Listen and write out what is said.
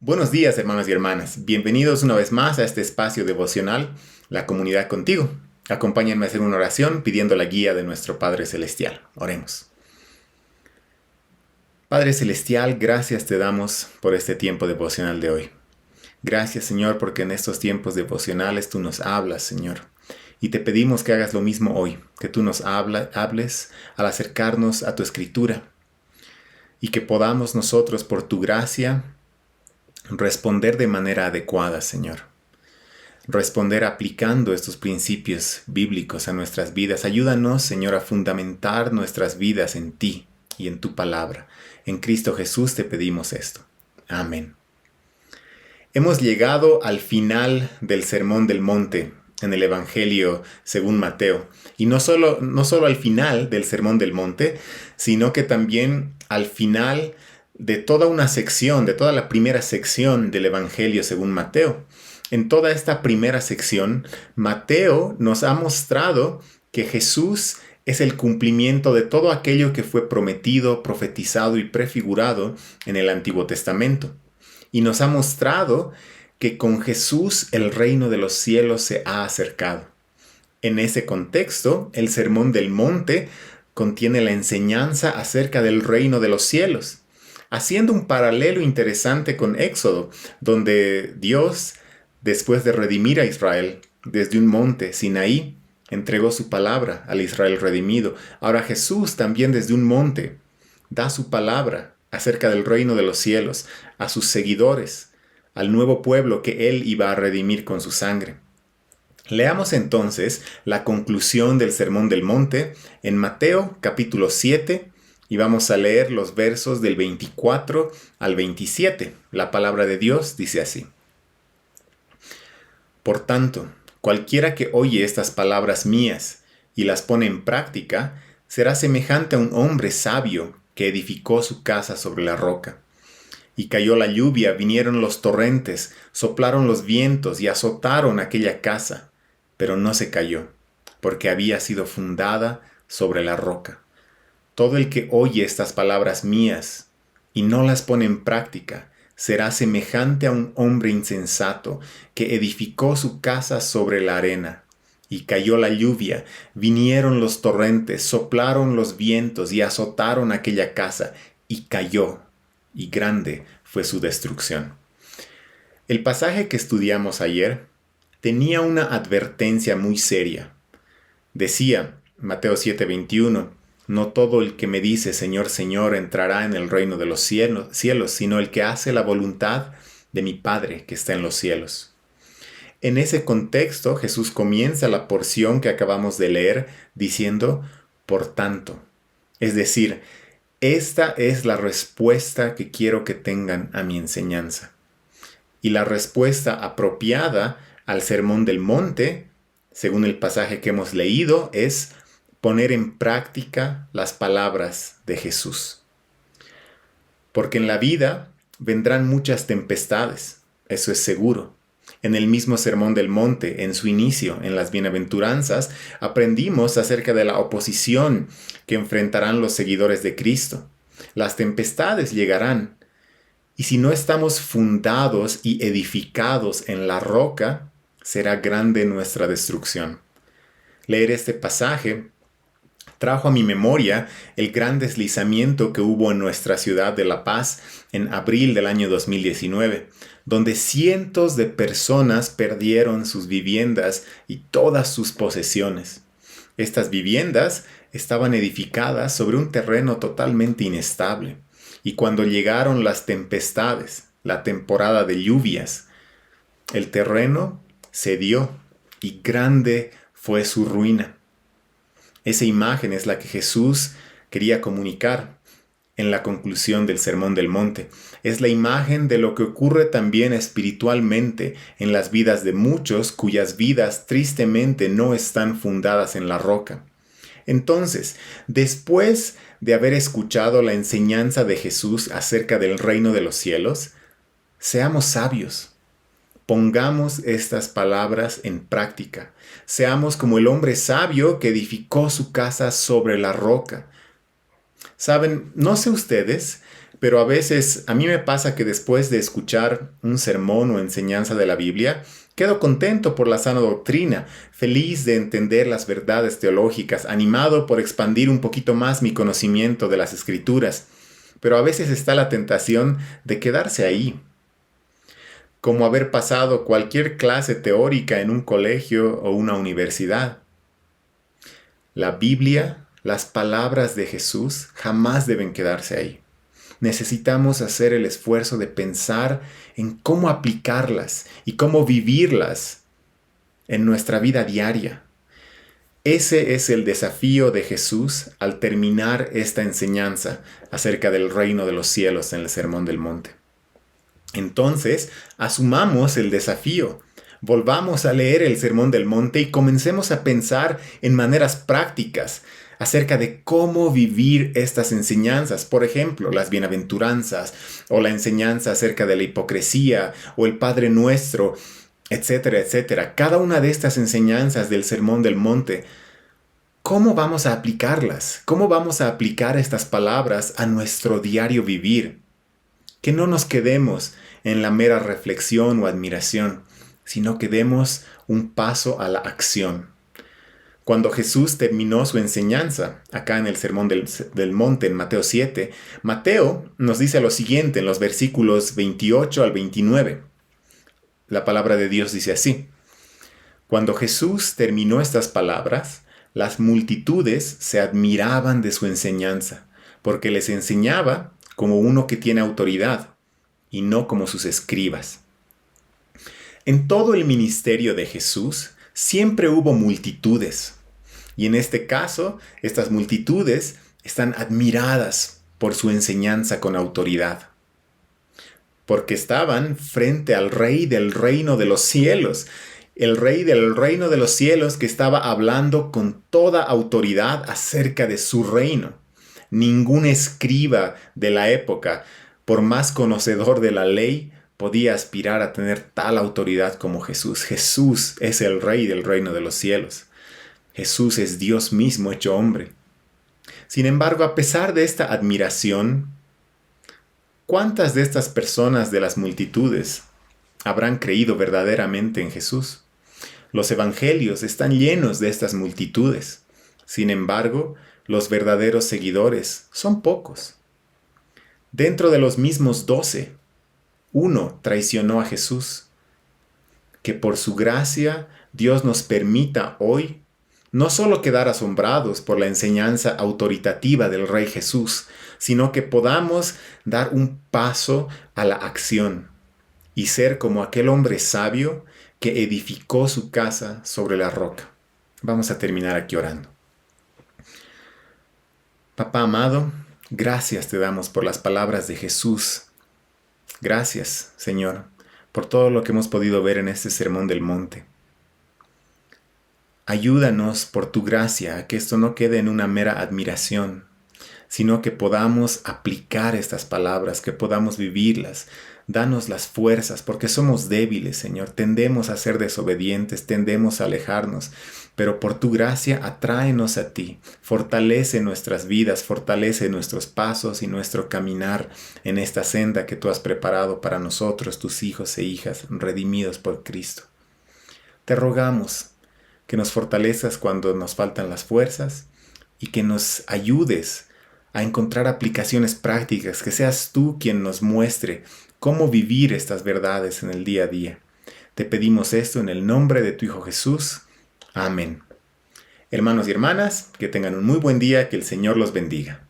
Buenos días, hermanos y hermanas. Bienvenidos una vez más a este espacio devocional, La Comunidad Contigo. Acompáñenme a hacer una oración pidiendo la guía de nuestro Padre Celestial. Oremos. Padre Celestial, gracias te damos por este tiempo devocional de hoy. Gracias, Señor, porque en estos tiempos devocionales tú nos hablas, Señor. Y te pedimos que hagas lo mismo hoy, que tú nos hables al acercarnos a tu Escritura y que podamos nosotros, por tu gracia, responder de manera adecuada, Señor. Responder aplicando estos principios bíblicos a nuestras vidas. Ayúdanos, Señor, a fundamentar nuestras vidas en ti y en tu palabra. En Cristo Jesús te pedimos esto. Amén. Hemos llegado al final del Sermón del Monte en el Evangelio según Mateo. Y no solo al final del Sermón del Monte, sino que también al final de toda una sección, de toda la primera sección del Evangelio según Mateo. En toda esta primera sección, Mateo nos ha mostrado que Jesús es el cumplimiento de todo aquello que fue prometido, profetizado y prefigurado en el Antiguo Testamento. Y nos ha mostrado que con Jesús el reino de los cielos se ha acercado. En ese contexto, el Sermón del Monte contiene la enseñanza acerca del reino de los cielos, haciendo un paralelo interesante con Éxodo, donde Dios, después de redimir a Israel desde un monte, Sinaí, entregó su palabra al Israel redimido. Ahora Jesús también desde un monte da su palabra acerca del reino de los cielos a sus seguidores, al nuevo pueblo que Él iba a redimir con su sangre. Leamos entonces la conclusión del Sermón del Monte en Mateo capítulo 7, y vamos a leer los versos del 24 al 27. La palabra de Dios dice así. Por tanto, cualquiera que oye estas palabras mías y las pone en práctica, será semejante a un hombre sabio que edificó su casa sobre la roca. Y cayó la lluvia, vinieron los torrentes, soplaron los vientos y azotaron aquella casa, pero no se cayó, porque había sido fundada sobre la roca. Todo el que oye estas palabras mías y no las pone en práctica, será semejante a un hombre insensato que edificó su casa sobre la arena. Y cayó la lluvia, vinieron los torrentes, soplaron los vientos y azotaron aquella casa, y cayó, y grande fue su destrucción. El pasaje que estudiamos ayer tenía una advertencia muy seria. Decía, Mateo 7:21, no todo el que me dice Señor, Señor entrará en el reino de los cielos, sino el que hace la voluntad de mi Padre que está en los cielos. En ese contexto, Jesús comienza la porción que acabamos de leer diciendo, por tanto. Es decir, esta es la respuesta que quiero que tengan a mi enseñanza. Y la respuesta apropiada al Sermón del Monte, según el pasaje que hemos leído, es poner en práctica las palabras de Jesús. Porque en la vida vendrán muchas tempestades, eso es seguro. En el mismo Sermón del Monte, en su inicio, en las bienaventuranzas, aprendimos acerca de la oposición que enfrentarán los seguidores de Cristo. Las tempestades llegarán, y si no estamos fundados y edificados en la roca, será grande nuestra destrucción. Leer este pasaje trajo a mi memoria el gran deslizamiento que hubo en nuestra ciudad de La Paz en abril del año 2019, donde cientos de personas perdieron sus viviendas y todas sus posesiones. Estas viviendas estaban edificadas sobre un terreno totalmente inestable, y cuando llegaron las tempestades, la temporada de lluvias, el terreno cedió y grande fue su ruina. Esa imagen es la que Jesús quería comunicar en la conclusión del Sermón del Monte. Es la imagen de lo que ocurre también espiritualmente en las vidas de muchos cuyas vidas tristemente no están fundadas en la roca. Entonces, después de haber escuchado la enseñanza de Jesús acerca del reino de los cielos, seamos sabios. Pongamos estas palabras en práctica. Seamos como el hombre sabio que edificó su casa sobre la roca. Saben, no sé ustedes, Pero a veces a mí me pasa que después de escuchar un sermón o enseñanza de la Biblia, quedo contento por la sana doctrina, feliz de entender las verdades teológicas, animado por expandir un poquito más mi conocimiento de las Escrituras. Pero a veces está la tentación de quedarse ahí, como haber pasado cualquier clase teórica en un colegio o una universidad. La Biblia, las palabras de Jesús, jamás deben quedarse ahí. Necesitamos hacer el esfuerzo de pensar en cómo aplicarlas y cómo vivirlas en nuestra vida diaria. Ese es el desafío de Jesús al terminar esta enseñanza acerca del reino de los cielos en el Sermón del Monte. Entonces, asumamos el desafío. Volvamos a leer el Sermón del Monte y comencemos a pensar en maneras prácticas acerca de cómo vivir estas enseñanzas. Por ejemplo, las bienaventuranzas o la enseñanza acerca de la hipocresía o el Padre Nuestro, etcétera, etcétera. Cada una de estas enseñanzas del Sermón del Monte, ¿cómo vamos a aplicarlas? ¿Cómo vamos a aplicar estas palabras a nuestro diario vivir? Que no nos quedemos en la mera reflexión o admiración, sino que demos un paso a la acción. Cuando Jesús terminó su enseñanza, acá en el Sermón del Monte, en Mateo 7, Mateo nos dice lo siguiente en los versículos 28 al 29. La palabra de Dios dice así: Cuando Jesús terminó estas palabras, las multitudes se admiraban de su enseñanza, porque les enseñaba como uno que tiene autoridad, y no como sus escribas. En todo el ministerio de Jesús siempre hubo multitudes, y en este caso, estas multitudes están admiradas por su enseñanza con autoridad, porque estaban frente al Rey del reino de los cielos, el Rey del reino de los cielos que estaba hablando con toda autoridad acerca de su reino. Ningún escriba de la época, por más conocedor de la ley, podía aspirar a tener tal autoridad como Jesús. Jesús es el Rey del reino de los cielos. Jesús es Dios mismo hecho hombre. Sin embargo, a pesar de esta admiración, ¿cuántas de estas personas de las multitudes habrán creído verdaderamente en Jesús? Los evangelios están llenos de estas multitudes. Sin embargo, los verdaderos seguidores son pocos. Dentro de los mismos 12, uno traicionó a Jesús. Que por su gracia Dios nos permita hoy no solo quedar asombrados por la enseñanza autoritativa del Rey Jesús, sino que podamos dar un paso a la acción y ser como aquel hombre sabio que edificó su casa sobre la roca. Vamos a terminar aquí orando. Papá amado, gracias te damos por las palabras de Jesús. Gracias, Señor, por todo lo que hemos podido ver en este Sermón del Monte. Ayúdanos por tu gracia a que esto no quede en una mera admiración, sino que podamos aplicar estas palabras, que podamos vivirlas. Danos las fuerzas, porque somos débiles, Señor. Tendemos a ser desobedientes, tendemos a alejarnos, pero por tu gracia atráenos a ti. Fortalece nuestras vidas, fortalece nuestros pasos y nuestro caminar en esta senda que tú has preparado para nosotros, tus hijos e hijas, redimidos por Cristo. Te rogamos que nos fortalezcas cuando nos faltan las fuerzas y que nos ayudes a encontrar aplicaciones prácticas, que seas tú quien nos muestre cómo vivir estas verdades en el día a día. Te pedimos esto en el nombre de tu Hijo Jesús. Amén. Hermanos y hermanas, que tengan un muy buen día, que el Señor los bendiga.